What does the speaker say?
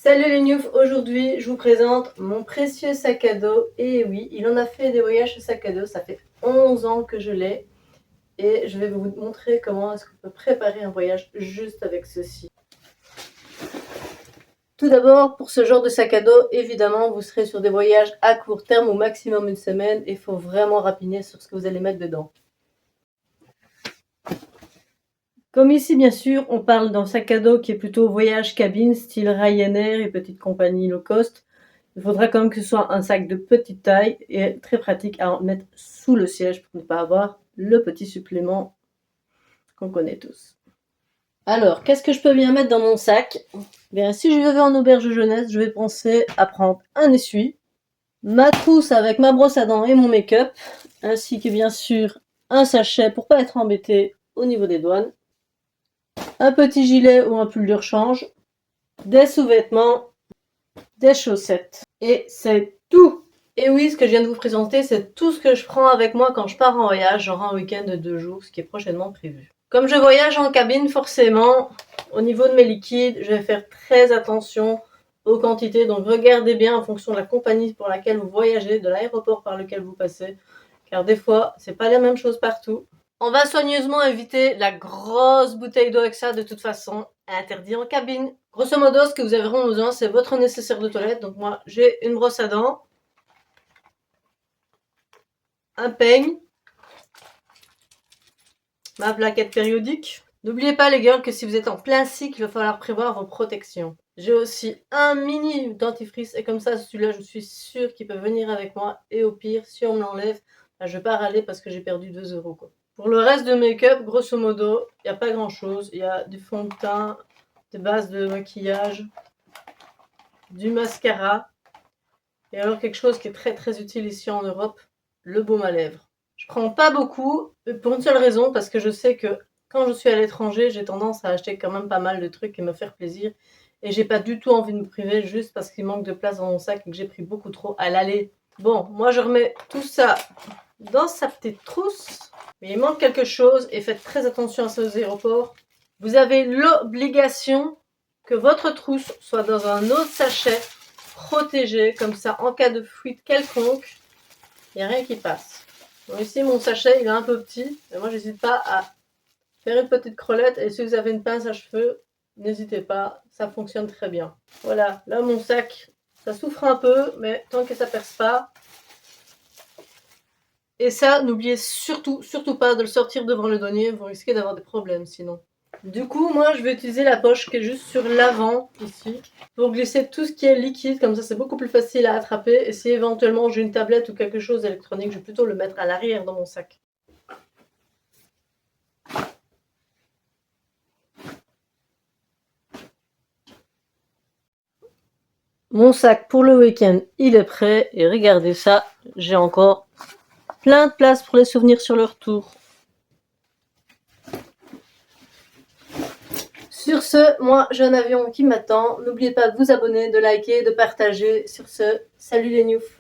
Salut les Newf, aujourd'hui je vous présente mon précieux sac à dos. Et oui, il en a fait des voyages ce sac à dos, ça fait 11 ans que je l'ai. Et je vais vous montrer comment est-ce qu'on peut préparer un voyage juste avec ceci. Tout d'abord, pour ce genre de sac à dos, évidemment, vous serez sur des voyages à court terme, au maximum une semaine, et il faut vraiment rapiner sur ce que vous allez mettre dedans. Comme ici, bien sûr, on parle d'un sac à dos qui est plutôt voyage cabine, style Ryanair et petite compagnie low cost. Il faudra quand même que ce soit un sac de petite taille et très pratique à mettre sous le siège pour ne pas avoir le petit supplément qu'on connaît tous. Alors, qu'est-ce que je peux bien mettre dans mon sac? Bien, si je vais en auberge jeunesse, je vais penser à prendre un essuie, ma trousse avec ma brosse à dents et mon make-up, ainsi que bien sûr un sachet pour pas être embêté au niveau des douanes, un petit gilet ou un pull de rechange, des sous-vêtements, des chaussettes. Et c'est tout. Et oui, ce que je viens de vous présenter, c'est tout ce que je prends avec moi quand je pars en voyage, genre un week-end de 2 jours, ce qui est prochainement prévu. Comme je voyage en cabine, forcément, au niveau de mes liquides, je vais faire très attention aux quantités. Donc regardez bien en fonction de la compagnie pour laquelle vous voyagez, de l'aéroport par lequel vous passez, car des fois, c'est pas la même chose partout. On va soigneusement éviter la grosse bouteille d'eau avec ça, de toute façon, interdit en cabine. Grosso modo, ce que vous avez vraiment besoin, c'est votre nécessaire de toilette. Donc moi, j'ai une brosse à dents, un peigne, ma plaquette périodique. N'oubliez pas les girls que si vous êtes en plein cycle, il va falloir prévoir vos protections. J'ai aussi un mini dentifrice et comme ça, celui-là, je suis sûre qu'il peut venir avec moi. Et au pire, si on me l'enlève, je vais pas râler parce que j'ai perdu 2 € quoi. Pour le reste de make-up, grosso modo, il n'y a pas grand-chose. Il y a du fond de teint, des bases de maquillage, du mascara. Et alors quelque chose qui est très très utile ici en Europe, le baume à lèvres. Je prends pas beaucoup, pour une seule raison, parce que je sais que quand je suis à l'étranger, j'ai tendance à acheter quand même pas mal de trucs et me faire plaisir. Et j'ai pas du tout envie de me priver juste parce qu'il manque de place dans mon sac et que j'ai pris beaucoup trop à l'aller. Bon, moi je remets tout ça dans sa petite trousse. Mais il manque quelque chose et faites très attention à ça aux aéroports. Vous avez l'obligation que votre trousse soit dans un autre sachet protégé, comme ça en cas de fuite quelconque, il n'y a rien qui passe. Donc ici mon sachet il est un peu petit, mais moi j'hésite pas à faire une petite crevette et si vous avez une pince à cheveux, n'hésitez pas, ça fonctionne très bien. Voilà, là mon sac, ça souffre un peu, mais tant que ça perce pas. Et ça, n'oubliez surtout pas de le sortir devant le douanier, vous risquez d'avoir des problèmes sinon. Du coup, moi, je vais utiliser la poche qui est juste sur l'avant, ici, pour glisser tout ce qui est liquide, comme ça c'est beaucoup plus facile à attraper. Et si éventuellement j'ai une tablette ou quelque chose d'électronique, je vais plutôt le mettre à l'arrière dans mon sac. Mon sac pour le week-end, il est prêt. Et regardez ça, j'ai encore plein de place pour les souvenirs sur le retour. Sur ce, moi j'ai un avion qui m'attend. N'oubliez pas de vous abonner, de liker, de partager. Sur ce, salut les Newf.